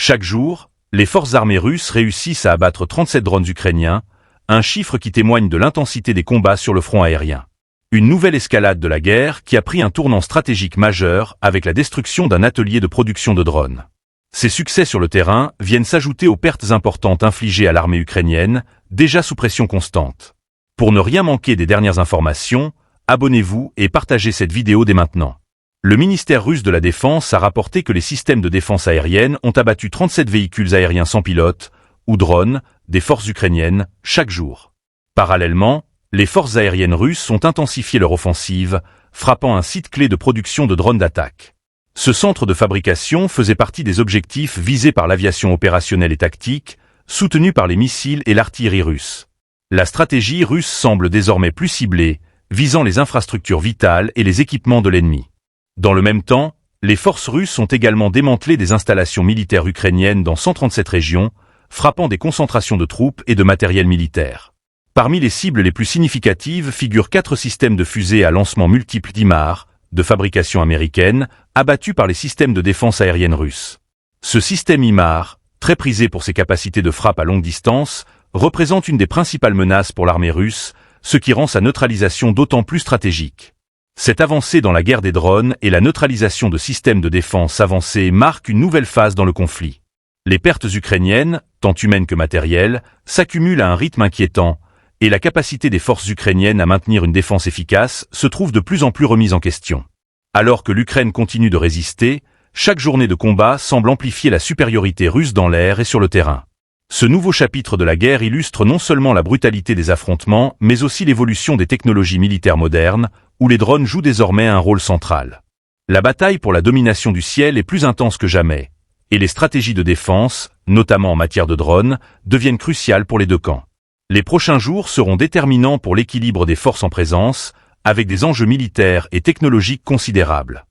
Chaque jour, les forces armées russes réussissent à abattre 37 drones ukrainiens, un chiffre qui témoigne de l'intensité des combats sur le front aérien. Une nouvelle escalade de la guerre qui a pris un tournant stratégique majeur avec la destruction d'un atelier de production de drones. Ces succès sur le terrain viennent s'ajouter aux pertes importantes infligées à l'armée ukrainienne, déjà sous pression constante. Pour ne rien manquer des dernières informations, abonnez-vous et partagez cette vidéo dès maintenant. Le ministère russe de la Défense a rapporté que les systèmes de défense aérienne ont abattu 37 véhicules aériens sans pilote, ou drones, des forces ukrainiennes, chaque jour. Parallèlement, les forces aériennes russes ont intensifié leur offensive, frappant un site clé de production de drones d'attaque. Ce centre de fabrication faisait partie des objectifs visés par l'aviation opérationnelle et tactique, soutenue par les missiles et l'artillerie russe. La stratégie russe semble désormais plus ciblée, visant les infrastructures vitales et les équipements de l'ennemi. Dans le même temps, les forces russes ont également démantelé des installations militaires ukrainiennes dans 137 régions, frappant des concentrations de troupes et de matériel militaire. Parmi les cibles les plus significatives figurent 4 systèmes de fusées à lancement multiples d'IMAR, de fabrication américaine, abattus par les systèmes de défense aérienne russes. Ce système IMAR, très prisé pour ses capacités de frappe à longue distance, représente une des principales menaces pour l'armée russe, ce qui rend sa neutralisation d'autant plus stratégique. Cette avancée dans la guerre des drones et la neutralisation de systèmes de défense avancés marquent une nouvelle phase dans le conflit. Les pertes ukrainiennes, tant humaines que matérielles, s'accumulent à un rythme inquiétant, et la capacité des forces ukrainiennes à maintenir une défense efficace se trouve de plus en plus remise en question. Alors que l'Ukraine continue de résister, chaque journée de combat semble amplifier la supériorité russe dans l'air et sur le terrain. Ce nouveau chapitre de la guerre illustre non seulement la brutalité des affrontements, mais aussi l'évolution des technologies militaires modernes, où les drones jouent désormais un rôle central. La bataille pour la domination du ciel est plus intense que jamais, et les stratégies de défense, notamment en matière de drones, deviennent cruciales pour les deux camps. Les prochains jours seront déterminants pour l'équilibre des forces en présence, avec des enjeux militaires et technologiques considérables.